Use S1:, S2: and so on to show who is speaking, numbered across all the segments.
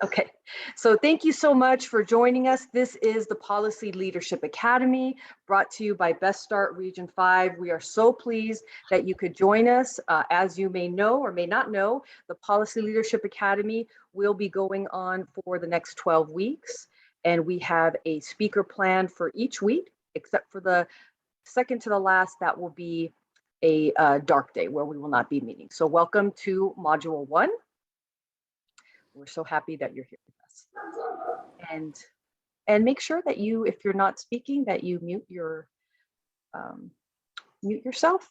S1: Okay, so thank you so much for joining us. This is the Policy Leadership Academy, brought to you by Best Start Region 5. We are so pleased that you could join us. As you may know or may not know, the Policy Leadership Academy will be going on for the next 12 weeks. And we have a speaker plan for each week, except for the second to the last, that will be a dark day where we will not be meeting. So welcome to Module 1. We're so happy that you're here with us. And make sure that you, if you're not speaking, that you mute yourself.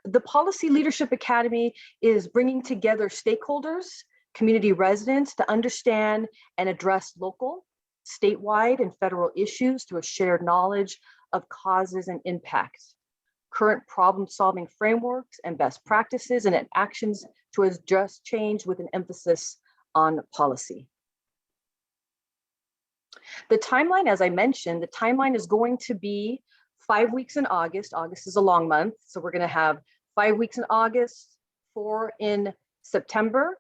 S1: The Policy Leadership Academy is bringing together stakeholders, community residents to understand and address local, statewide, and federal issues through a shared knowledge of causes and impacts, current problem-solving frameworks and best practices, and actions to address change with an emphasis on policy. The timeline, as I mentioned, the timeline is going to be 5 weeks in August. August is a long month, so we're going to have 5 weeks in August, 4 in September,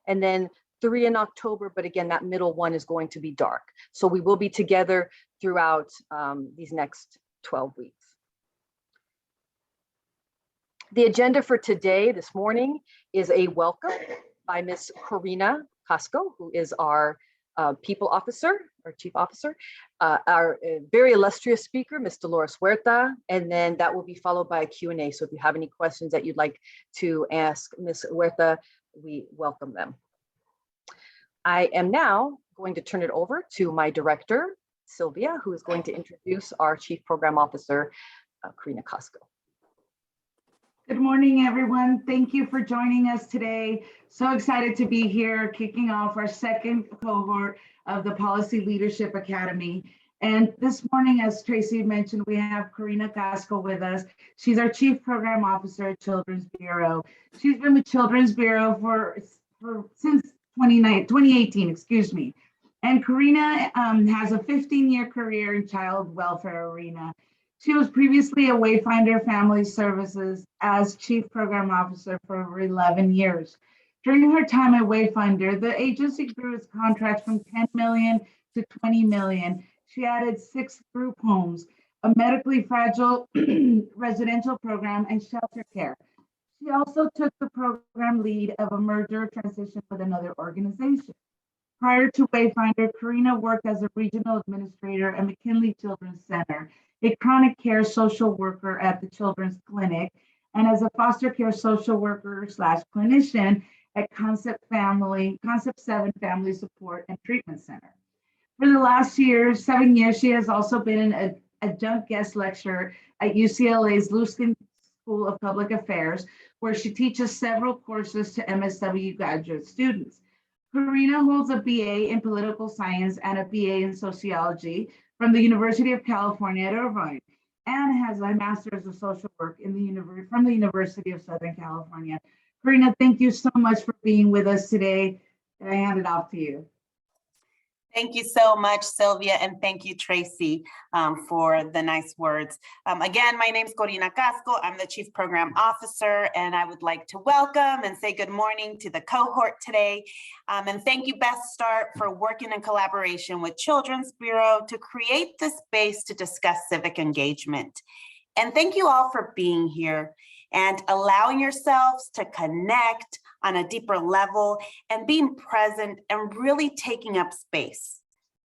S1: and then 3 in October. But again, that middle one is going to be dark. So we will be together throughout these next 12 weeks. The agenda for today, this morning, is a welcome by Ms. Corina Casco, who is our people officer, our chief officer, our very illustrious speaker, Ms. Dolores Huerta, and then that will be followed by a Q&A. So if you have any questions that you'd like to ask Ms. Huerta, we welcome them. I am now going to turn it over to my director, Sylvia, who is going to introduce our chief program officer, Corina Casco.
S2: Good morning, everyone. Thank you for joining us today. So excited to be here, kicking off our second cohort of the Policy Leadership Academy. And this morning, as Tracy mentioned, we have Corina Casco with us. She's our Chief Program Officer at Children's Bureau. She's been with Children's Bureau since 2018, excuse me. And Corina has a 15-year career in child welfare arena. She was previously a Wayfinder Family Services as Chief Program Officer for over 11 years. During her time at Wayfinder, the agency grew its contracts from 10 million to 20 million. She added 6 group homes, a medically fragile residential program, and shelter care. She also took the program lead of a merger transition with another organization. Prior to Wayfinder, Corina worked as a regional administrator at McKinley Children's Center, a chronic care social worker at the Children's Clinic, and as a foster care social worker / clinician at Concept 7 Family Support and Treatment Center. For the last 7 years, she has also been an adjunct guest lecturer at UCLA's Luskin School of Public Affairs, where she teaches several courses to MSW graduate students. Corina holds a BA in political science and a BA in sociology from the University of California at Irvine, and has a master's of social work from the University of Southern California. Corina, thank you so much for being with us today. And I hand it off to you.
S3: Thank you so much, Sylvia, and thank you, Tracy, for the nice words. Again, my name is Corina Casco. I'm the Chief Program Officer, and I would like to welcome and say good morning to the cohort today. And thank you, Best Start, for working in collaboration with Children's Bureau to create this space to discuss civic engagement. And thank you all for being here and allowing yourselves to connect on a deeper level and being present and really taking up space.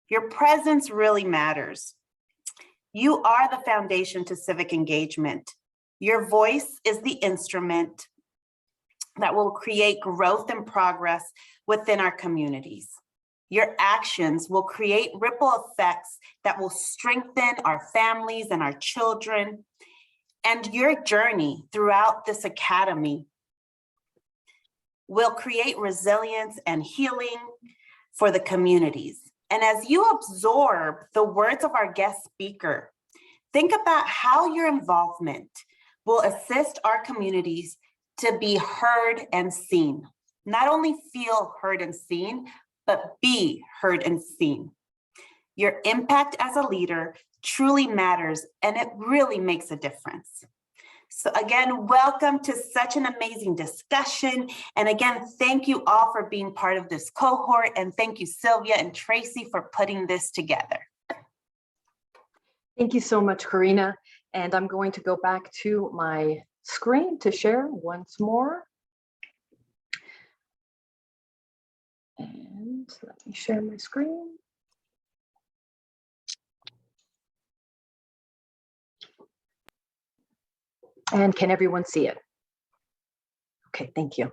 S3: Your presence really matters. You are the foundation to civic engagement. Your voice is the instrument that will create growth and progress within our communities. Your actions will create ripple effects that will strengthen our families and our children. And your journey throughout this academy will create resilience and healing for the communities. And as you absorb the words of our guest speaker, think about how your involvement will assist our communities to be heard and seen. Not only feel heard and seen, but be heard and seen. Your impact as a leader truly matters, and it really makes a difference. So again, welcome to such an amazing discussion. And again, thank you all for being part of this cohort. And thank you, Sylvia and Tracy, for putting this together.
S1: Thank you so much, Karina. And I'm going to go back to my screen to share once more. And let me share my screen. And can everyone see it? Okay, thank you.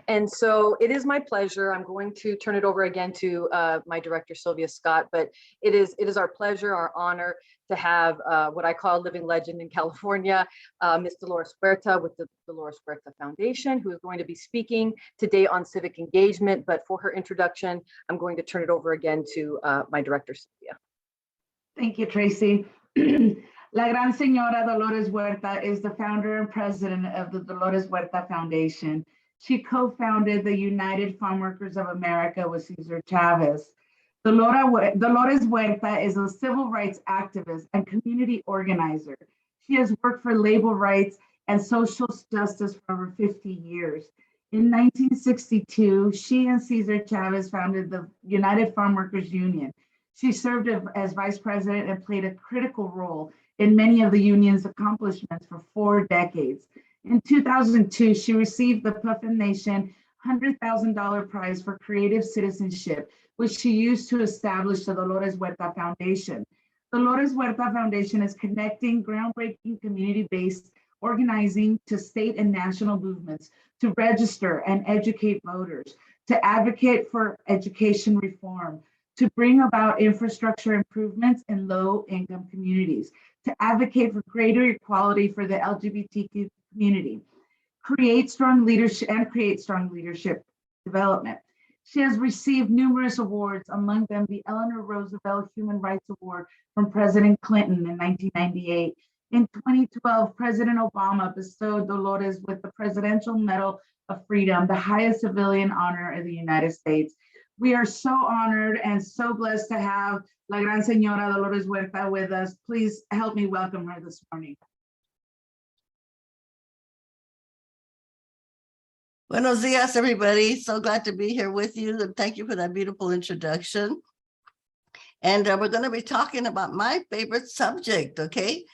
S1: And so it is my pleasure. I'm going to turn it over again to my director, Sylvia Scott, but it is our pleasure, our honor to have what I call a living legend in California, Ms. Dolores Huerta with the Dolores Huerta Foundation, who is going to be speaking today on civic engagement. But for her introduction, I'm going to turn it over again to my director, Sylvia.
S2: Thank you, Tracy. La Gran Señora Dolores Huerta is the founder and president of the Dolores Huerta Foundation. She co-founded the United Farm Workers of America with Cesar Chavez. Dolores Huerta is a civil rights activist and community organizer. She has worked for labor rights and social justice for over 50 years. In 1962, she and Cesar Chavez founded the United Farm Workers Union. She served as vice president and played a critical role in many of the union's accomplishments for 4 decades. In 2002, she received the Puffin Nation $100,000 prize for creative citizenship, which she used to establish the Dolores Huerta Foundation. Dolores Huerta Foundation is connecting groundbreaking community-based organizing to state and national movements to register and educate voters, to advocate for education reform, to bring about infrastructure improvements in low-income communities, to advocate for greater equality for the LGBTQ community, create strong leadership development. She has received numerous awards, among them the Eleanor Roosevelt Human Rights Award from President Clinton in 1998. In 2012, President Obama bestowed Dolores with the Presidential Medal of Freedom, the highest civilian honor in the United States. We are so honored and so blessed to have La Gran Señora Dolores Huerta with us. Please help me welcome her this morning.
S4: Buenos dias, everybody. So glad to be here with you, and thank you for that beautiful introduction. And we're going to be talking about my favorite subject, okay,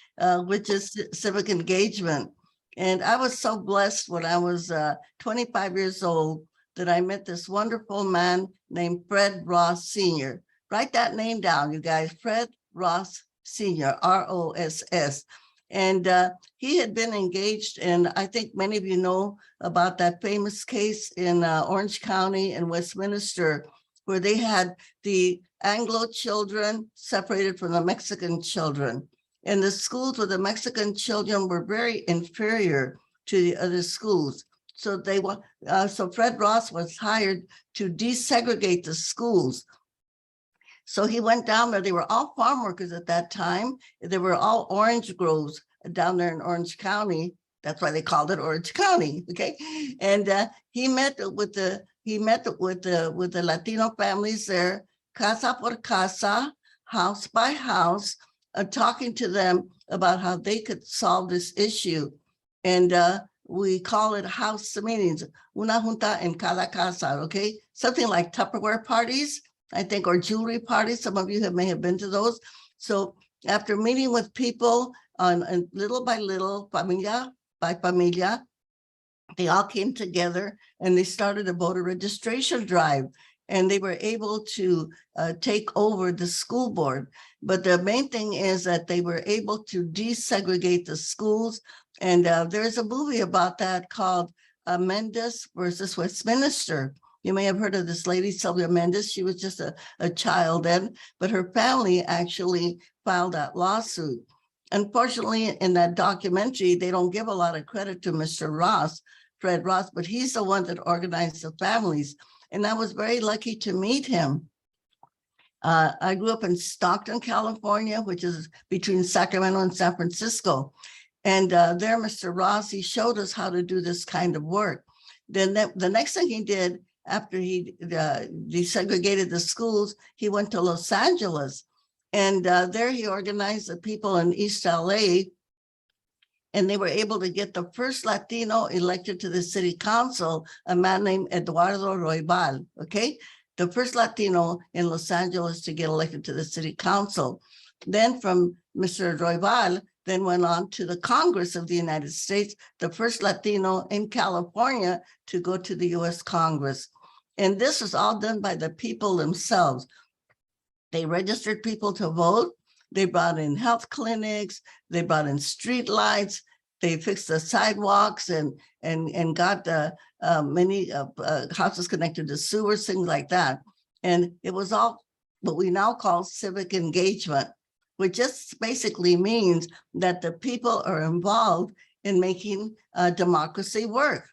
S4: which is civic engagement. And I was so blessed when I was 25 years old that I met this wonderful man named Fred Ross Sr. Write that name down, you guys, Fred Ross Sr., R-O-S-S. And he had been engaged, and I think many of you know about that famous case in Orange County and Westminister, where they had the Anglo children separated from the Mexican children. And the schools with the Mexican children were very inferior to the other schools. So so Fred Ross was hired to desegregate the schools. So he went down there. They were all farm workers at that time. They were all orange groves down there in Orange County. That's why they called it Orange County. Okay, and he met with the Latino families there, casa por casa, house by house, talking to them about how they could solve this issue. And we call it house meetings, una junta en cada casa. Okay, something like Tupperware parties, I think, or jewelry parties. Some of you may have been to those. So after meeting with people on little by little, familia by familia, they all came together and they started a voter registration drive, and they were able to take over the school board. But the main thing is that they were able to desegregate the schools. And there's a movie about that called Mendes versus Westminister. You may have heard of this lady, Sylvia Mendes. She was just a child then, but her family actually filed that lawsuit. Unfortunately, in that documentary, they don't give a lot of credit to Mr. Ross, Fred Ross, but he's the one that organized the families. And I was very lucky to meet him. I grew up in Stockton, California, which is between Sacramento and San Francisco. And there, Mr. Ross, he showed us how to do this kind of work. Then the next thing he did after he desegregated the schools, he went to Los Angeles. And there he organized the people in East LA And they were able to get the first Latino elected to the city council, a man named Eduardo Roybal, okay? The first Latino in Los Angeles to get elected to the city council. Then from Mr. Roybal, then went on to the Congress of the United States, the first Latino in California to go to the US Congress. And this was all done by the people themselves. They registered people to vote. They brought in health clinics. They brought in street lights. They fixed the sidewalks and got many houses connected to sewers, things like that. And it was all what we now call civic engagement, which just basically means that the people are involved in making democracy work.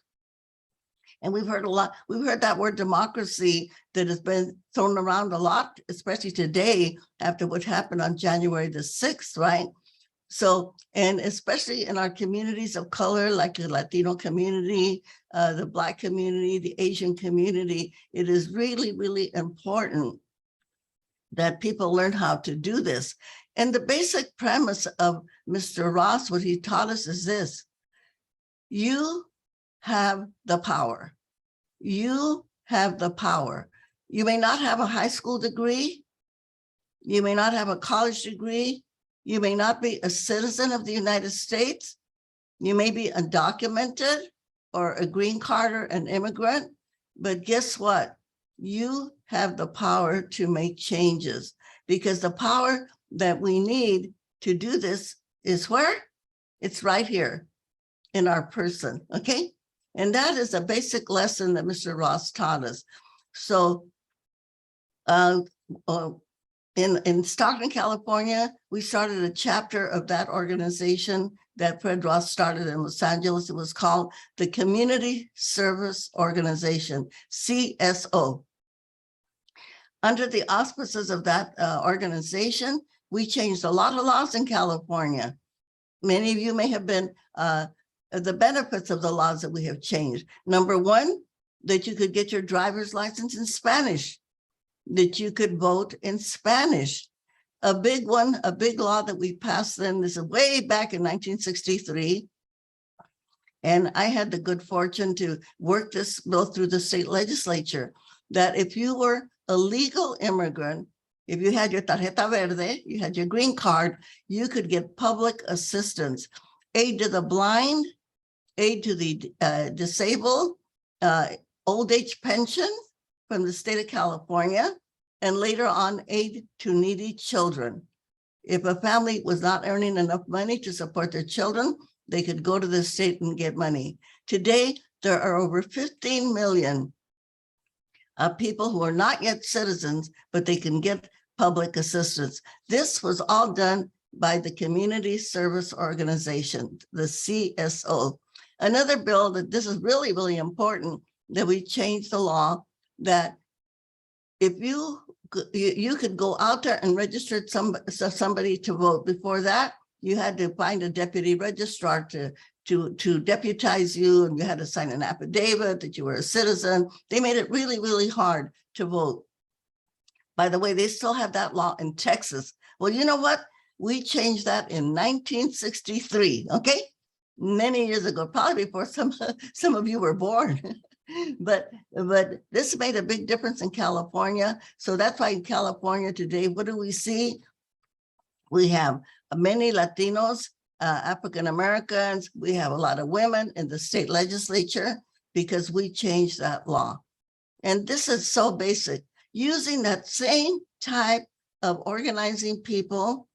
S4: And we've heard that word democracy that has been thrown around a lot, especially today after what happened on January the 6th, right? So, and especially in our communities of color, like the Latino community, the Black community, the Asian community, it is really, really important that people learn how to do this. And the basic premise of Mr. Ross, what he taught us is this: you have the power. You have the power. You may not have a high school degree. You may not have a college degree. You may not be a citizen of the United States. You may be undocumented or a green card or an immigrant. But guess what? You have the power to make changes, because the power that we need to do this is where? It's right here in our person, okay? And that is a basic lesson that Mr. Ross taught us. So in Stockton, California, we started a chapter of that organization that Fred Ross started in Los Angeles. It was called the Community Service Organization, CSO. Under the auspices of that organization, we changed a lot of laws in California. Many of you may have been the benefits of the laws that we have changed. Number one, that you could get your driver's license in Spanish, that you could vote in Spanish. A big one, a big law that we passed then, this is way back in 1963. And I had the good fortune to work this bill through the state legislature, that if you were a legal immigrant, if you had your tarjeta verde, you had your green card, you could get public assistance, aid to the blind, aid to the disabled, old age pension from the state of California, and later on aid to needy children. If a family was not earning enough money to support their children, they could go to the state and get money. Today, there are over 15 million people who are not yet citizens, but they can get public assistance. This was all done by the Community Service Organization, the CSO. Another bill that this is really, really important, that we changed the law that if you could go out there and register somebody to vote. Before that, you had to find a deputy registrar to deputize you, and you had to sign an affidavit that you were a citizen. They made it really, really hard to vote. By the way, they still have that law in Texas. Well, you know what? We changed that in 1963, okay? Many years ago, probably before some of you were born. But this made a big difference in California. So that's why in California today, what do we see? We have many Latinos, African Americans. We have a lot of women in the state legislature because we changed that law. And this is so basic. Using that same type of organizing people,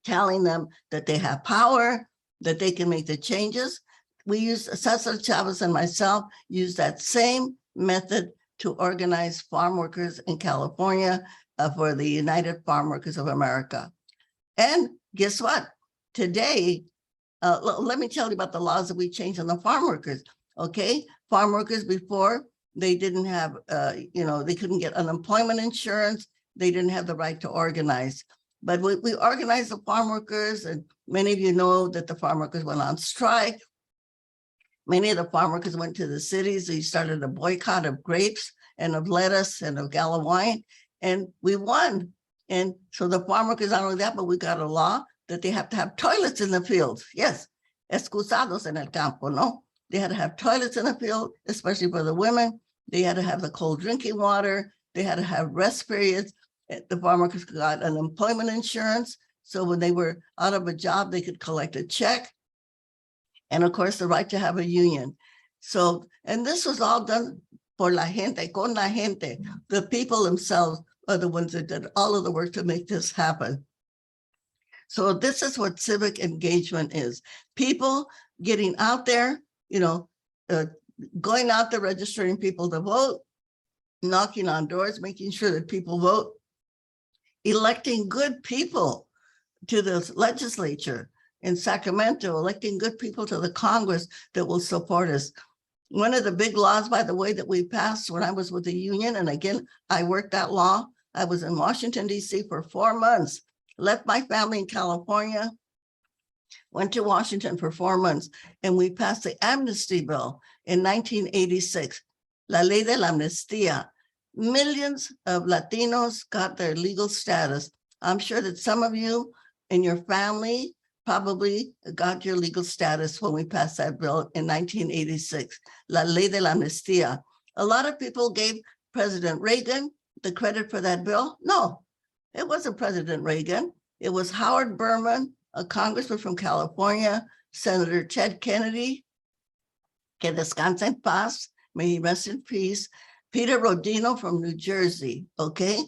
S4: telling them that they have power, that they can make the changes. We use, Cesar Chavez and myself use that same method to organize farm workers in California for the United Farm Workers of America. And guess what? Today, let me tell you about the laws that we changed on the farm workers, okay? Farm workers before, they didn't have, they couldn't get unemployment insurance. They didn't have the right to organize. But we organized the farm workers, and many of you know that the farm workers went on strike. Many of the farm workers went to the cities. They started a boycott of grapes and of lettuce and of gala wine, and we won. And so the farm workers, not only that, but we got a law that they have to have toilets in the fields. Yes, excusados en el campo, no? They had to have toilets in the field, especially for the women. They had to have the cold drinking water. They had to have rest periods. The farmers got unemployment insurance. So when they were out of a job, they could collect a check. And of course, the right to have a union. So, and this was all done por la gente, con la gente. The people themselves are the ones that did all of the work to make this happen. So this is what civic engagement is. People getting out there, going out there, registering people to vote, knocking on doors, making sure that people vote, electing good people to the legislature in Sacramento, electing good people to the Congress that will support us. One of the big laws, by the way, that we passed when I was with the union, and again, I worked that law. I was in Washington, D.C. for 4 months, left my family in California, went to Washington for 4 months, and we passed the amnesty bill in 1986, La Ley de la Amnistía. Millions of Latinos got their legal status. I'm sure that some of you in your family probably got your legal status when we passed that bill in 1986, La Ley de la Amnistía. A lot of people gave President Reagan the credit for that bill. No, it wasn't President Reagan. It was Howard Berman, a congressman from California, Senator Ted Kennedy, que descansa en paz, may he rest in peace, Peter Rodino from New Jersey, okay?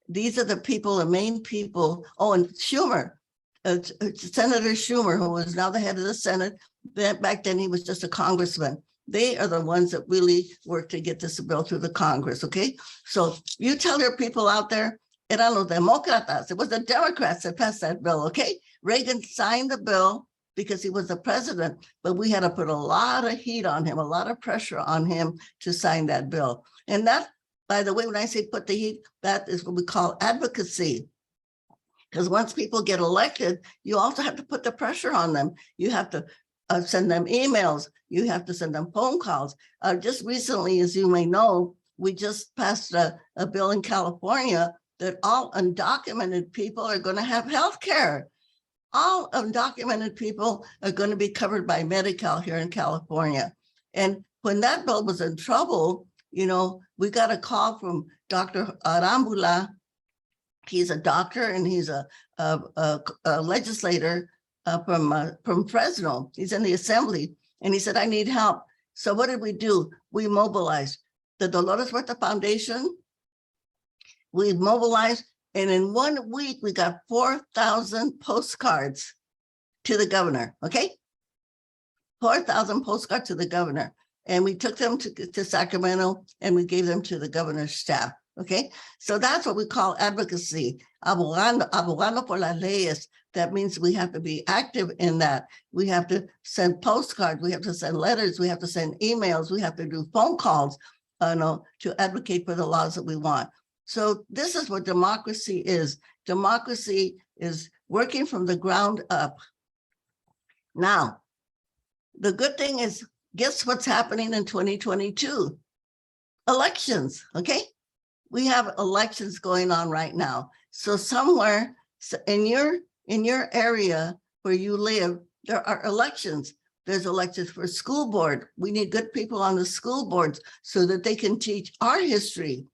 S4: These are the people, the main people. Oh, and Schumer, Senator Schumer, who is now the head of the Senate. Back then he was just a congressman. They are the ones that really worked to get this bill through the Congress, okay? So you tell your people out there, eran los demócratas. It was the Democrats that passed that bill, okay? Reagan signed the bill because he was the president, but we had to put a lot of heat on him, a lot of pressure on him to sign that bill. And that, by the way, when I say put the heat, that is what we call advocacy. Because once people get elected, you also have to put the pressure on them. You have to send them emails. You have to send them phone calls. Just recently, as you may know, we just passed a bill in California that all undocumented people are going to have health care. All undocumented people are going to be covered by Medi-Cal here in California. And when that bill was in trouble, we got a call from Dr. Arambula. He's a doctor and he's a legislator from Fresno. He's in the assembly. And he said, I need help. So what did we do? We mobilized the Dolores Huerta Foundation. We mobilized, and in 1 week, we got 4,000 postcards to the governor, okay? 4,000 postcards to the governor. And we took them to Sacramento and we gave them to the governor's staff, okay? So that's what we call advocacy, abogando por las leyes. That means we have to be active in that. We have to send postcards, we have to send letters, we have to send emails, we have to do phone calls to advocate for the laws that we want. So this is what democracy is. Democracy is working from the ground up. Now, the good thing is, guess what's happening in 2022? Elections, okay? We have elections going on right now. So somewhere in your area where you live, there are elections. There's elections for school board. We need good people on the school boards so that they can teach our history,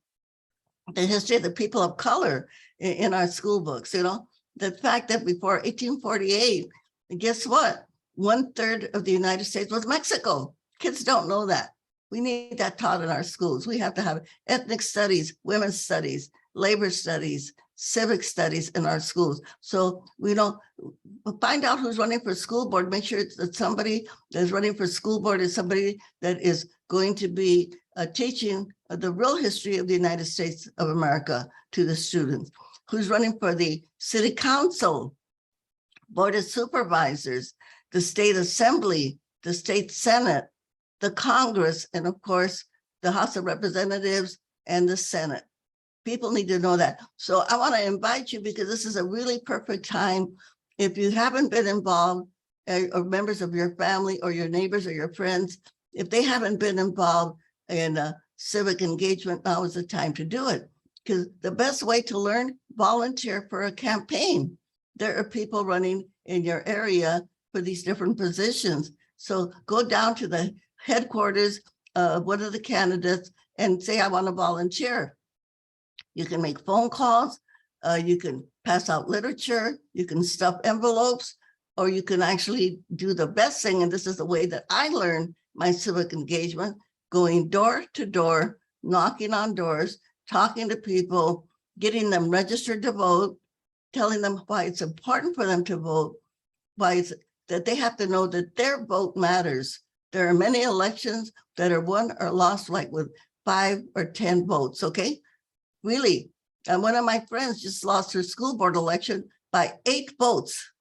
S4: the history of the people of color in our school books. The fact that before 1848, guess what? 1/3 of the United States was Mexico. Kids don't know that. We need that taught in our schools. We have to have ethnic studies, women's studies, labor studies, civic studies in our schools. So we don't find out who's running for school board. Make sure that somebody that's running for school board is somebody that is going to be teaching the real history of the United States of America to the students. Who's running for the city council, board of supervisors, the state assembly, the state senate, the Congress, and of course, the House of Representatives and the Senate. People need to know that. So I want to invite you, because this is a really perfect time. If you haven't been involved, or members of your family or your neighbors or your friends, if they haven't been involved in civic engagement, now is the time to do it. Because the best way to learn, volunteer for a campaign. There are people running in your area for these different positions. So go down to the headquarters of one of the candidates and say, I want to volunteer. You can make phone calls, you can pass out literature, you can stuff envelopes, or you can actually do the best thing. And this is the way that I learned my civic engagement, going door to door, knocking on doors, talking to people, getting them registered to vote, telling them why it's important for them to vote, why it's that they have to know that their vote matters. There are many elections that are won or lost like with 5 or 10 votes, okay? Really. And one of my friends just lost her school board election by 8 votes.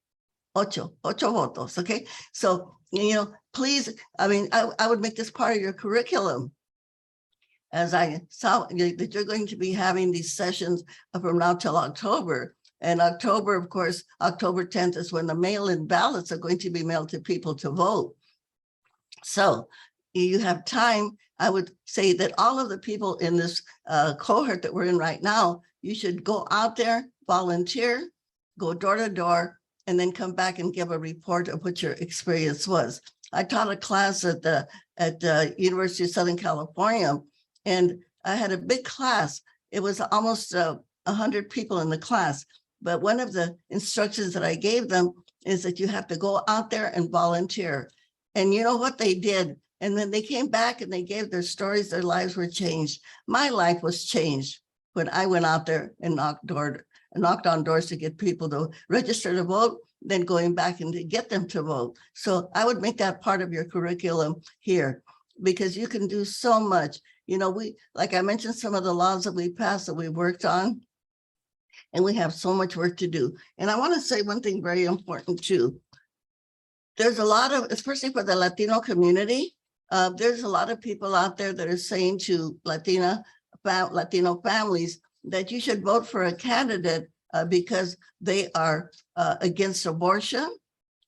S4: Ocho votos, okay? So, you know, please, I mean, I would make this part of your curriculum. As I saw that you're going to be having these sessions from now till October. And October, of course, October 10th is when the mail-in ballots are going to be mailed to people to vote. So you have time. I would say that all of the people in this cohort that we're in right now, you should go out there, volunteer, go door to door, and then come back and give a report of what your experience was. I taught a class at the University of Southern California, and I had a big class. It was almost 100 people in the class. But one of the instructions that I gave them is that you have to go out there and volunteer. And you know what they did? And then they came back and they gave their stories. Their lives were changed. My life was changed when I went out there and knocked on doors to get people to register to vote, then going back and to get them to vote. So I would make that part of your curriculum here, because you can do so much. You know, like I mentioned, some of the laws that we passed that we worked on, and we have so much work to do. And I want to say one thing very important too. There's a lot of, especially for the Latino community, there's a lot of people out there that are saying to Latino families that you should vote for a candidate because they are against abortion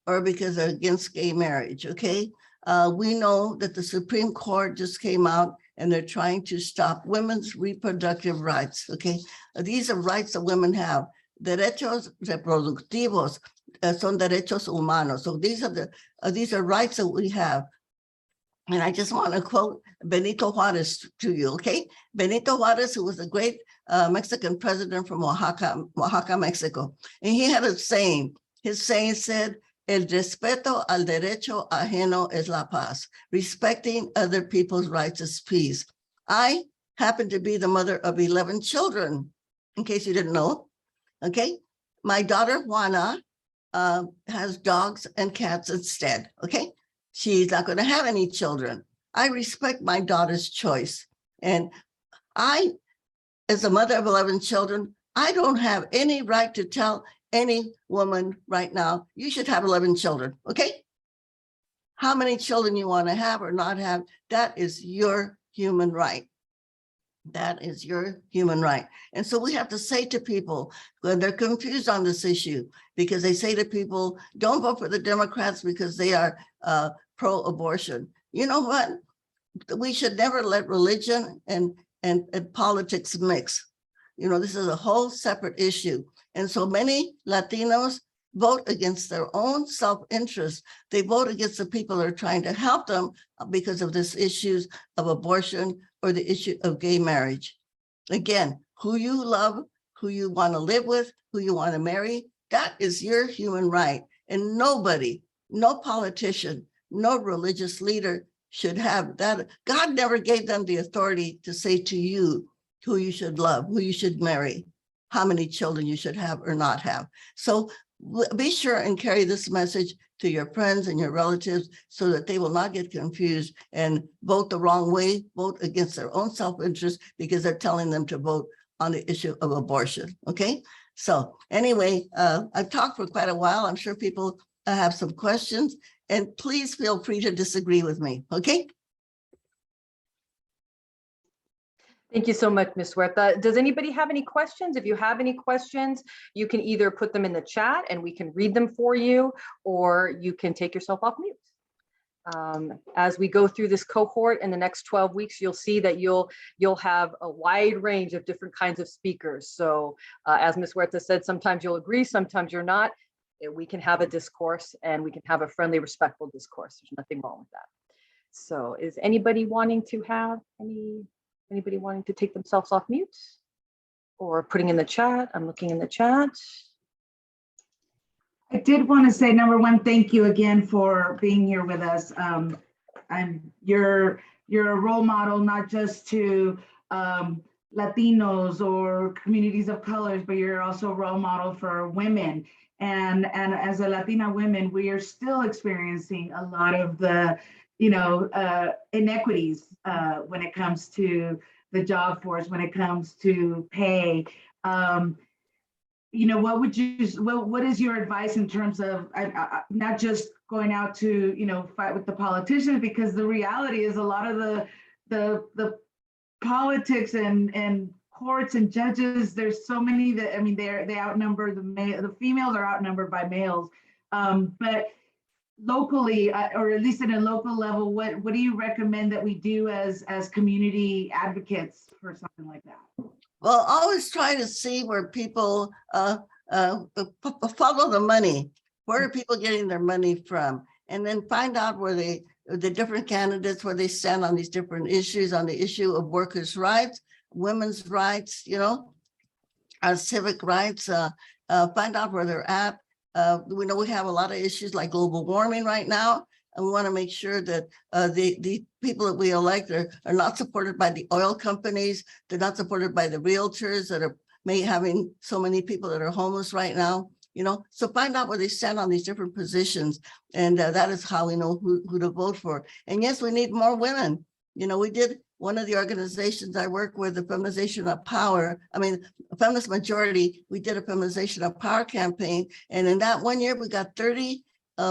S4: or because they're against gay marriage, okay? We know that the Supreme Court just came out and they're trying to stop women's reproductive rights, okay? These are rights that women have. Derechos reproductivos son derechos humanos. So these are rights that we have. And I just want to quote Benito Juarez to you, okay? Benito Juarez, who was a great Mexican president from Oaxaca, Mexico. And he had a saying. His saying said, el respeto al derecho ajeno es la paz. Respecting other people's rights is peace. I happen to be the mother of 11 children, in case you didn't know, okay? My daughter, Juana, has dogs and cats instead, okay? She's not going to have any children. I respect my daughter's choice. And I, as a mother of 11 children, I don't have any right to tell any woman right now, you should have 11 children, okay? How many children you want to have or not have, that is your human right. That is your human right. And so we have to say to people when they're confused on this issue, because they say to people, don't vote for the Democrats because they are pro-abortion. You know what? We should never let religion and politics mix. You know, this is a whole separate issue. And so many Latinos vote against their own self-interest. They vote against the people who are trying to help them because of this issues of abortion or the issue of gay marriage. Again, who you love, who you want to live with, who you want to marry, that is your human right. And nobody, no politician, no religious leader should have that. God never gave them the authority to say to you who you should love, who you should marry, how many children you should have or not have. So be sure and carry this message to your friends and your relatives so that they will not get confused and vote the wrong way, vote against their own self-interest because they're telling them to vote on the issue of abortion, okay? So anyway, I've talked for quite a while. I'm sure people have some questions, and please feel free to disagree with me, okay?
S1: Thank you so much, Ms. Huerta. Does anybody have any questions? If you have any questions, you can either put them in the chat and we can read them for you, or you can take yourself off mute. As we go through this cohort in the next 12 weeks, you'll see that you'll have a wide range of different kinds of speakers. So as Ms. Huerta said, sometimes you'll agree, sometimes you're not. we can have a discourse and we can have a friendly, respectful discourse. There's nothing wrong with that. So is anybody wanting to have anybody wanting to take themselves off mute or putting in the chat? I'm looking in the chat.
S2: I did want to say, number one, thank you again for being here with us. You're a role model, not just to Latinos or communities of colors, but you're also a role model for women. And as a Latina women, we are still experiencing a lot of the, inequities when it comes to the job force, when it comes to pay. What is your advice in terms of not just going out to, fight with the politicians, because the reality is a lot of the politics and courts and judges, there's so many that, they outnumber the females are outnumbered by males. But locally, or at least at a local level, what do you recommend that we do as community advocates for something like that?
S4: Well, always try to see where people follow the money. Where are people getting their money from? And then find out where the different candidates, where they stand on these different issues, on the issue of workers' rights, women's rights, our civic rights, find out where they're at. We know we have a lot of issues like global warming right now. And we want to make sure that the people that we elect are not supported by the oil companies. They're not supported by the realtors that are having so many people that are homeless right now. So find out where they stand on these different positions. And that is how we know who to vote for. And yes, we need more women. We did one of the organizations I work with, the Feminization of Power. Feminist Majority, we did a Feminization of Power campaign. And in that 1 year, we got 30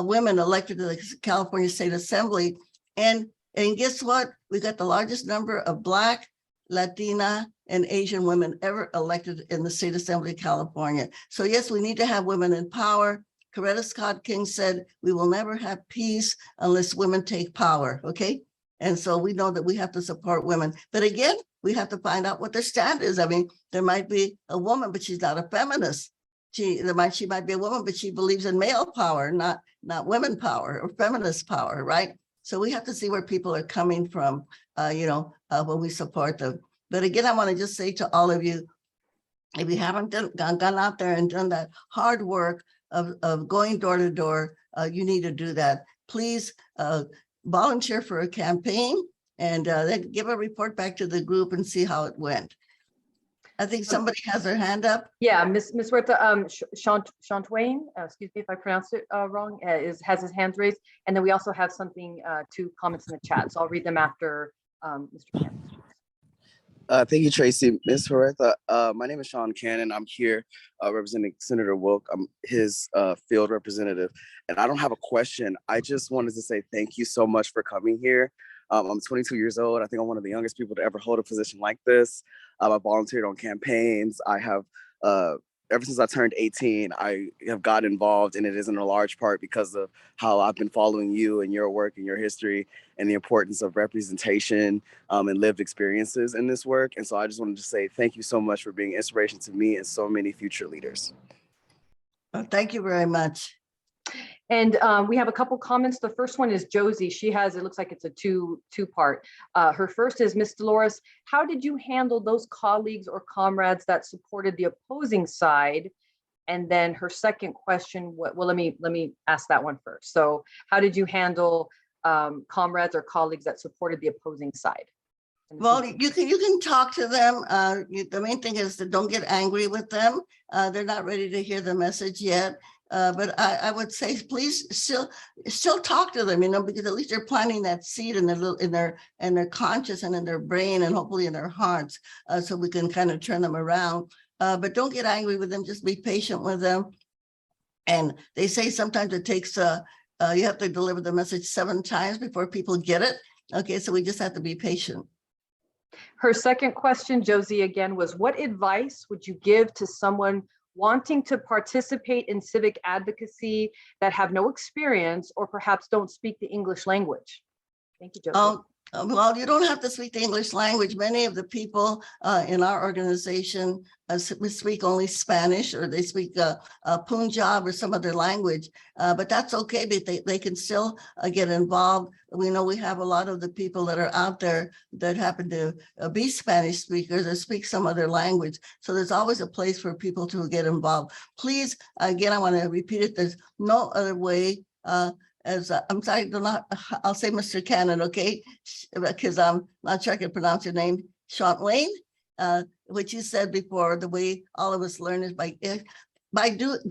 S4: women elected to the California State Assembly. And guess what? We got the largest number of Black, Latina, and Asian women ever elected in the State Assembly of California. So yes, we need to have women in power. Coretta Scott King said, we will never have peace unless women take power, okay? And so we know that we have to support women. But again, we have to find out what their stand is. There might be a woman, but she's not a feminist. She might be a woman, but she believes in male power, not women power or feminist power, right? So we have to see where people are coming from, when we support them. But again, I want to just say to all of you, if you haven't gone out there and done that hard work of going door to door, you need to do that. Please volunteer for a campaign and then give a report back to the group and see how it went. I think somebody has their hand up.
S1: Yeah, Miss Huerta, Sean Twain, excuse me if I pronounced it wrong, has his hands raised. And then we also have two comments in the chat. So I'll read them after Mr. Cannon.
S5: Thank you, Tracy. Ms. Huerta, my name is Sean Cannon. I'm here representing Senator Wilk. I'm his field representative. And I don't have a question. I just wanted to say thank you so much for coming here. I'm 22 years old. I think I'm one of the youngest people to ever hold a position like this. I volunteered on campaigns. I have, ever since I turned 18, I have got involved, and it is in a large part because of how I've been following you and your work and your history and the importance of representation and lived experiences in this work. And so I just wanted to say thank you so much for being inspiration to me and so many future leaders.
S4: Well, thank you very much.
S1: And we have a couple comments. The first one is Josie. She has, it looks like it's a two-part. Her first is, Miss Dolores, how did you handle those colleagues or comrades that supported the opposing side? And then her second question, well, let me ask that one first. So how did you handle comrades or colleagues that supported the opposing side?
S4: Well, you can talk to them. The main thing is that don't get angry with them. They're not ready to hear the message yet. But I would say, please still talk to them, because at least they're planting that seed in their conscious and in their brain and hopefully in their hearts, so we can kind of turn them around. But don't get angry with them. Just be patient with them. And they say sometimes it takes you have to deliver the message 7 times before people get it. Okay, so we just have to be patient.
S1: Her second question, Josie, again, was what advice would you give to someone wanting to participate in civic advocacy that have no experience or perhaps don't speak the English language? Thank you, Josie.
S4: Well, you don't have to speak the English language. Many of the people in our organization speak only Spanish, or they speak Punjab or some other language, but that's okay. They can still get involved. We know we have a lot of the people that are out there that happen to be Spanish speakers or speak some other language. So there's always a place for people to get involved. Please, again, I want to repeat it. There's no other way. I'm sorry, I'll say Mr. Cannon, okay? Because I'm not sure I can pronounce your name, Sean Wayne. What you said before, the way all of us learn is by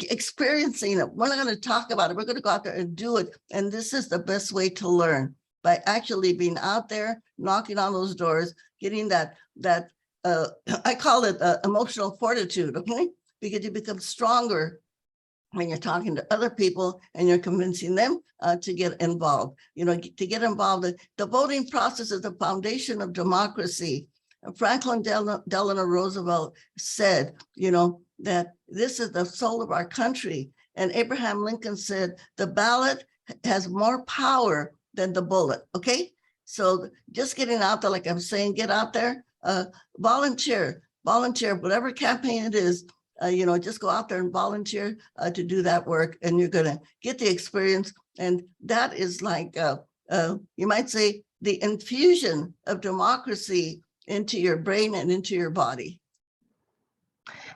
S4: experiencing it. We're not going to talk about it. We're going to go out there and do it. And this is the best way to learn, by actually being out there, knocking on those doors, getting that I call it emotional fortitude, okay? Because you become stronger when you're talking to other people and you're convincing them to get involved. You know, to get involved. The voting process is the foundation of democracy. Franklin Delano Roosevelt said, you know, that this is the soul of our country. And Abraham Lincoln said, the ballot has more power than the bullet, okay? So just getting out there, like I'm saying, get out there, volunteer, whatever campaign it is, you know, just go out there and volunteer to do that work, and you're gonna get the experience. And that is like, you might say, the infusion of democracy into your brain and into your body.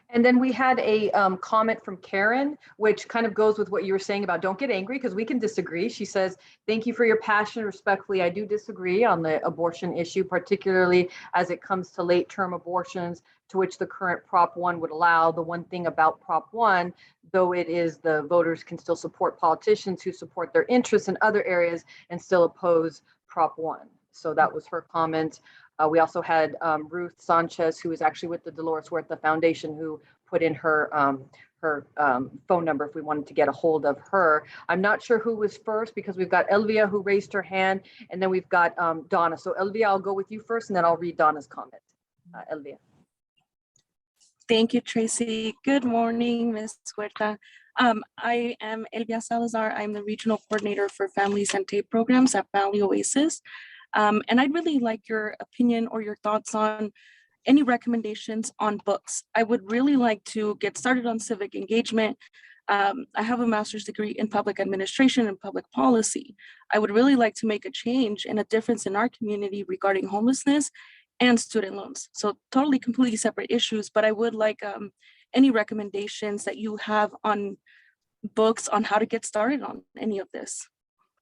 S1: And then we had a comment from Karen, which kind of goes with what you were saying about don't get angry, because we can disagree. She says, thank you for your passion. Respectfully, I do disagree on the abortion issue, particularly as it comes to late term abortions, to which the current Prop 1 would allow. The one thing about Prop 1, though it is the voters can still support politicians who support their interests in other areas and still oppose Prop 1. So that was her comment. We also had Ruth Sanchez, who is actually with the Dolores Huerta Foundation, who put in her phone number if we wanted to get a hold of her. I'm not sure who was first, because we've got Elvia who raised her hand, and then we've got Donna. So Elvia, I'll go with you first, and then I'll read Donna's comment. Elvia.
S6: Thank you, Tracy. Good morning, Ms. Huerta. I am Elvia Salazar. I'm the Regional Coordinator for Family Santé Programs at Valley Oasis. And I'd really like your opinion or your thoughts on any recommendations on books. I would really like to get started on civic engagement. I have a master's degree in public administration and public policy. I would really like to make a change and a difference in our community regarding homelessness and student loans. So totally, completely separate issues, but I would like any recommendations that you have on books on how to get started on any of this.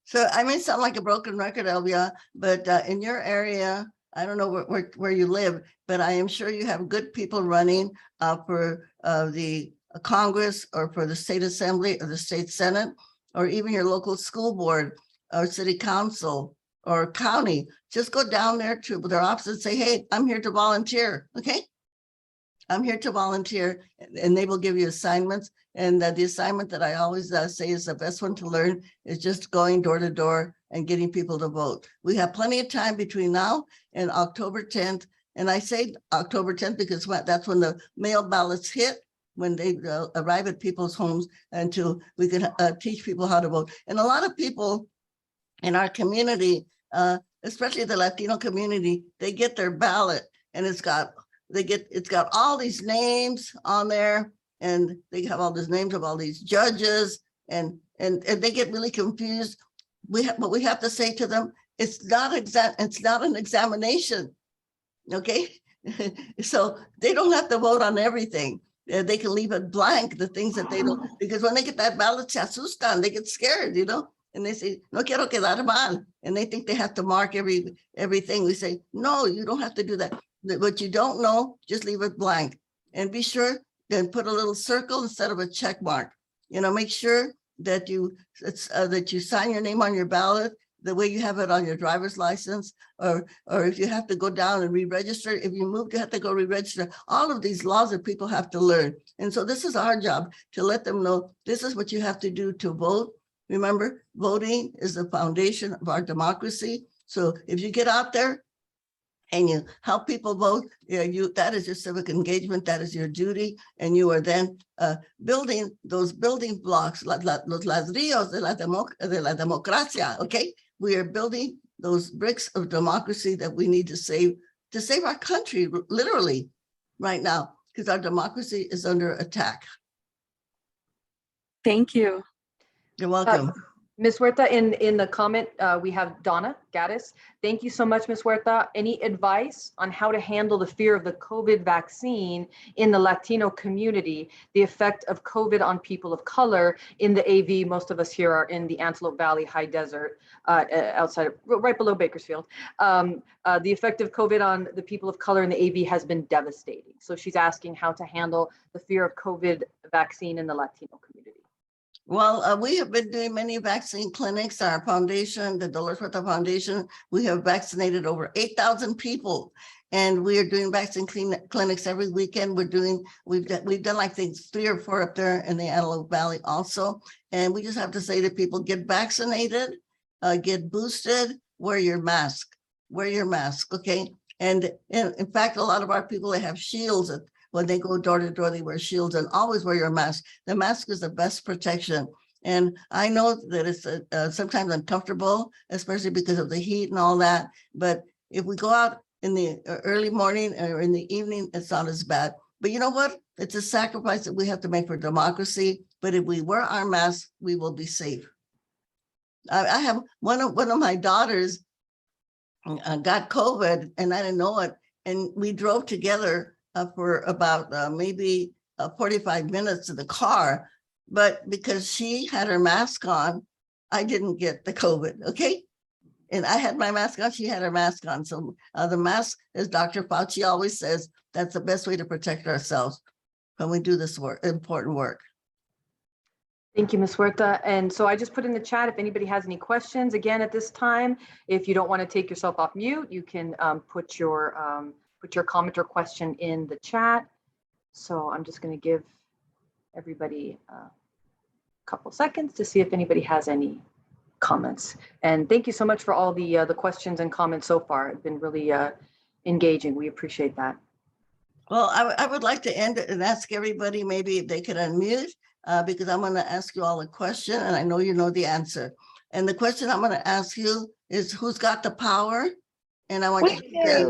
S4: So I may sound like a broken record, Elvia, but in your area, I don't know where you live, but I am sure you have good people running for the Congress or for the state assembly or the state senate, or even your local school board or city council or county. Just go down there to their office and say, hey, I'm here to volunteer, okay? I'm here to volunteer, and they will give you assignments. And the assignment that I always say is the best one to learn is just going door to door and getting people to vote. We have plenty of time between now and October 10th. And I say October 10th because that's when the mail ballots hit, when they arrive at people's homes, until we can teach people how to vote. And a lot of people in our community, especially the Latino community, they get their ballot and it's got all these names on there, and they have all these names of all these judges, and they get really confused. But we have to say to them, it's not an examination, okay? So they don't have to vote on everything. They can leave it blank, the things that they don't, because when they get that ballot, se asustan, they get scared, you know? And they say, no quiero quedar mal. And they think they have to mark everything. We say, no, you don't have to do that. What you don't know, just leave it blank, and be sure then put a little circle instead of a check mark. You know, make sure that you sign your name on your ballot the way you have it on your driver's license, or if you have to go down and re-register, if you move, you have to go re-register. All of these laws that people have to learn. And so this is our job, to let them know this is what you have to do to vote. Remember, voting is the foundation of our democracy. So if you get out there and you help people vote, that is your civic engagement, that is your duty, and you are then building those building blocks, los ladrillos de la democracia, okay? We are building those bricks of democracy that we need to save our country, literally, right now, because our democracy is under attack.
S6: Thank you.
S4: You're welcome.
S1: Ms. Huerta, in the comment, we have Donna Gaddis. Thank you so much, Ms. Huerta. Any advice on how to handle the fear of the COVID vaccine in the Latino community, the effect of COVID on people of color in the AV? Most of us here are in the Antelope Valley High Desert, outside of, right below Bakersfield. The effect of COVID on the people of color in the AV has been devastating. So she's asking how to handle the fear of COVID vaccine in the Latino community.
S4: Well, we have been doing many vaccine clinics. Our foundation, the Dolores Huerta Foundation, we have vaccinated over 8,000 people, and we are doing vaccine clinics every weekend. We've done like things 3 or 4 up there in the Antelope Valley also. And we just have to say to people, get vaccinated, get boosted, wear your mask, okay? And in fact, a lot of our people, they have shields. When they go door to door, they wear shields, and always wear your mask. The mask is the best protection. And I know that it's sometimes uncomfortable, especially because of the heat and all that. But if we go out in the early morning or in the evening, it's not as bad. But you know what? It's a sacrifice that we have to make for democracy. But if we wear our mask, we will be safe. I have one of my daughters got COVID, and I didn't know it. And we drove together for about maybe 45 minutes in the car, but because she had her mask on, I didn't get the COVID, okay? And I had my mask on, she had her mask on. So the mask, as Dr. Fauci always says, that's the best way to protect ourselves when we do this important work.
S1: Thank you, Ms. Huerta. And so I just put in the chat, if anybody has any questions, again, at this time, if you don't want to take yourself off mute, you can put your comment or question in the chat. So I'm just going to give everybody a couple seconds to see if anybody has any comments. And thank you so much for all the questions and comments so far. It's been really engaging. We appreciate that.
S4: Well, I would like to end it and ask everybody maybe if they could unmute, because I'm going to ask you all a question, and I know you know the answer. And the question I'm going to ask you is, who's got the power? And I want you to say,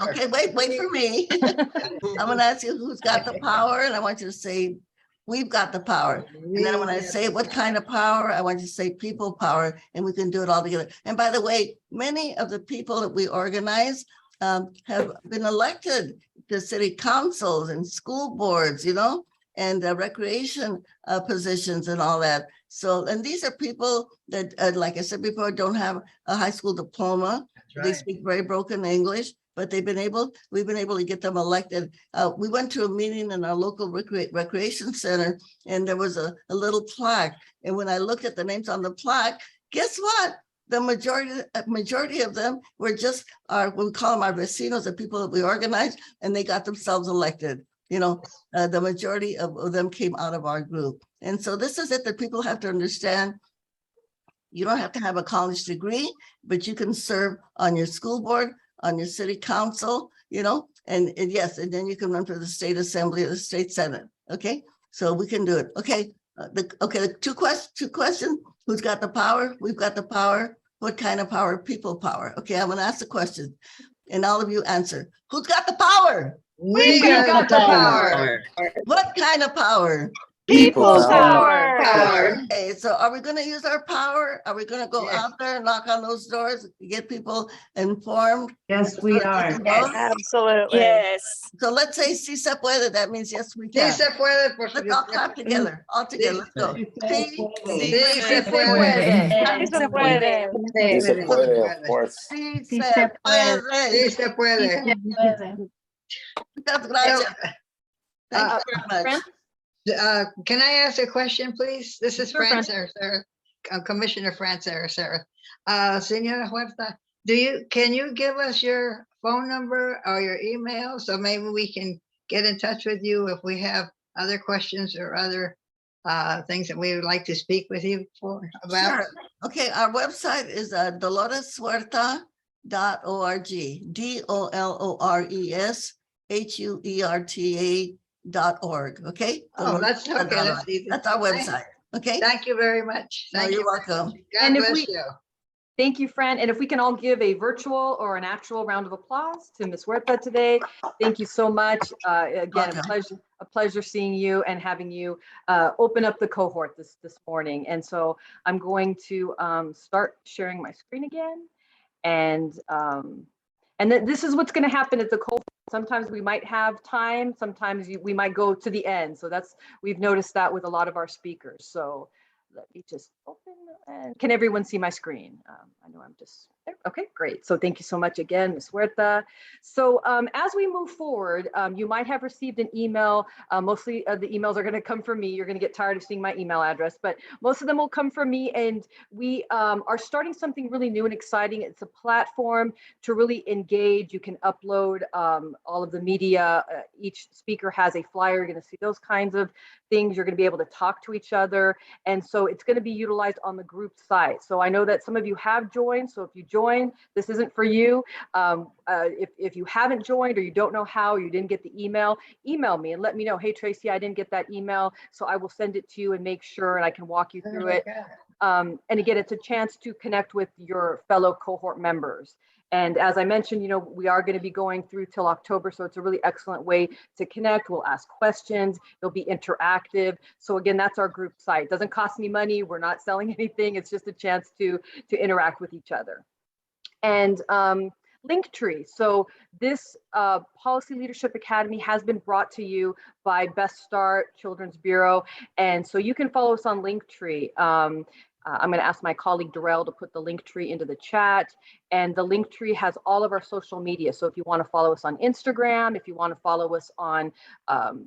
S4: okay, wait for me. I'm going to ask you who's got the power, and I want you to say, we've got the power. And then when I say what kind of power, I want you to say people power, and we can do it all together. And by the way, many of the people that we organize have been elected to city councils and school boards, you know, and recreation positions and all that. So, and these are people that, like I said before, don't have a high school diploma. They speak very broken English, but we've been able to get them elected. We went to a meeting in our local recreation center, and there was a little plaque. And when I looked at the names on the plaque, guess what? The majority of them were just we call them our vecinos, the people that we organized, and they got themselves elected. You know, the majority of them came out of our group. And so this is it that people have to understand. You don't have to have a college degree, but you can serve on your school board, on your city council, you know, and yes, and then you can run for the state assembly or the state senate. Okay, so we can do it. Okay, the two questions. Who's got the power? We've got the power. What kind of power? People power. Okay, I'm going to ask the question, and all of you answer. Who's got the power?
S7: We got the power.
S4: What kind of power?
S7: People's power.
S4: Okay, so are we going to use our power? Are we going to go out there and knock on those doors, get people informed?
S2: Yes, we are.
S6: Absolutely. Yes.
S4: So let's say si se puede. That means yes, we can.
S7: Sí se puede, por
S4: Let's all clap together. All together. Let's go.
S7: Sí se puede.
S6: Sí se puede.
S7: Sí se puede, of course.
S4: Sí se puede.
S7: Sí se puede.
S4: Muchas gracias. Thank you very much.
S7: Can I ask a question, please? This is Commissioner Sarah. Senora Huerta, can you give us your phone number or your email so maybe we can get in touch with you if we have other questions or other things that we would like to speak with you about?
S4: Sure. Okay, our website is doloreshuerta.org. DOLORESHUERTA.org. Okay.
S7: Oh, that's okay.
S4: That's our website. Okay.
S7: Thank you very much.
S4: You're welcome.
S7: God bless you.
S1: Thank you, Fran. And if we can all give a virtual or an actual round of applause to Ms. Huerta today. Thank you so much. Again, a pleasure seeing you and having you open up the cohort this morning. And so I'm going to start sharing my screen again. And this is what's going to happen at the cohort. Sometimes we might have time. Sometimes we might go to the end. So we've noticed that with a lot of our speakers. So let me just open, and can everyone see my screen? I know I'm just there. Okay, great. So thank you so much again, Ms. Huerta. So as we move forward, you might have received an email. Mostly the emails are going to come from me. You're going to get tired of seeing my email address, but most of them will come from me. And we are starting something really new and exciting. It's a platform to really engage. You can upload all of the media. Each speaker has a flyer. You're going to see those kinds of things. You're going to be able to talk to each other. And so it's going to be utilized on the group site. So I know that some of you have joined. So if you join, this isn't for you. If you haven't joined or you don't know how, or you didn't get the email me and let me know, hey, Tracy, I didn't get that email. So I will send it to you and make sure, and I can walk you through it. And again, it's a chance to connect with your fellow cohort members. And as I mentioned, we are going to be going through till October. So it's a really excellent way to connect. We'll ask questions. It'll be interactive. So again, that's our group site. It doesn't cost me money. We're not selling anything. It's just a chance to interact with each other. And Linktree. So this Policy Leadership Academy has been brought to you by Best Start Children's Bureau. And so you can follow us on Linktree. I'm going to ask my colleague Darrell to put the Linktree into the chat. And the Linktree has all of our social media. So if you want to follow us on Instagram, if you want to follow us on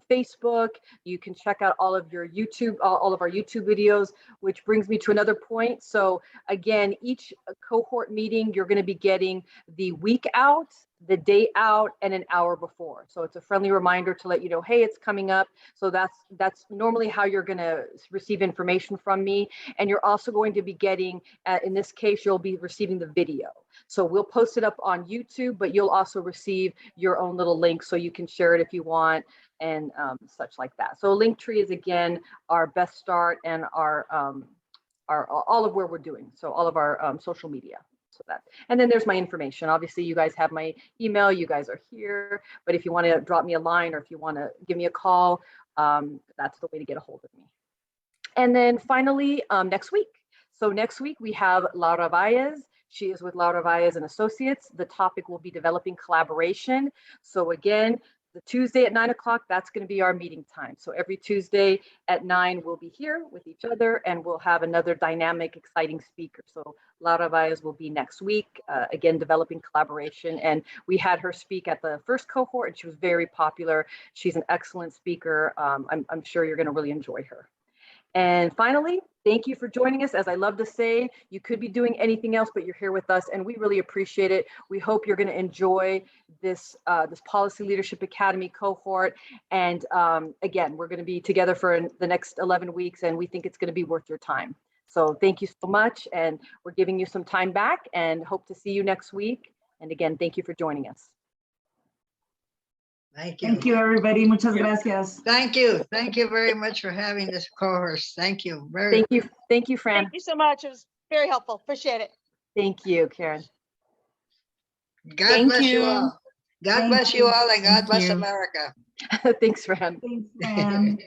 S1: Facebook, you can check out all of your YouTube, all of our YouTube videos, which brings me to another point. So again, each cohort meeting, you're going to be getting the week out, the day out, and an hour before. So it's a friendly reminder to let you know, hey, it's coming up. So that's normally how you're going to receive information from me. And you're also going to be getting, in this case, you'll be receiving the video. So we'll post it up on YouTube, but you'll also receive your own little link so you can share it if you want and such like that. So Linktree is again our Best Start and our all of where we're doing. So all of our social media. So that, and then there's my information. Obviously, you guys have my email. You guys are here. But if you want to drop me a line or if you want to give me a call, that's the way to get a hold of me. And then finally, next week. So next week we have Laura Valles. She is with Laura Valles and Associates. The topic will be developing collaboration. So again, the Tuesday at 9 o'clock, that's going to be our meeting time. So every Tuesday at 9, we'll be here with each other and we'll have another dynamic, exciting speaker. So Laura Valles will be next week, again, developing collaboration. And we had her speak at the first cohort and she was very popular. She's an excellent speaker. I'm sure you're going to really enjoy her. And finally, thank you for joining us. As I love to say, you could be doing anything else, but you're here with us and we really appreciate it. We hope you're going to enjoy this Policy Leadership Academy cohort. And again, we're going to be together for the next 11 weeks and we think it's going to be worth your time. So thank you so much. And we're giving you some time back and hope to see you next week. And again, thank you for joining us.
S7: Thank you.
S2: Thank you, everybody. Muchas gracias.
S7: Thank you. Thank you very much for having this cohort. Thank you.
S1: Thank you. Thank you, Fran.
S8: Thank you so much. It was very helpful. Appreciate it.
S1: Thank you, Karen.
S7: God bless you all. God bless you all and God bless
S2: you.
S7: America.
S1: Thanks, Fran.
S2: Thanks, Fran.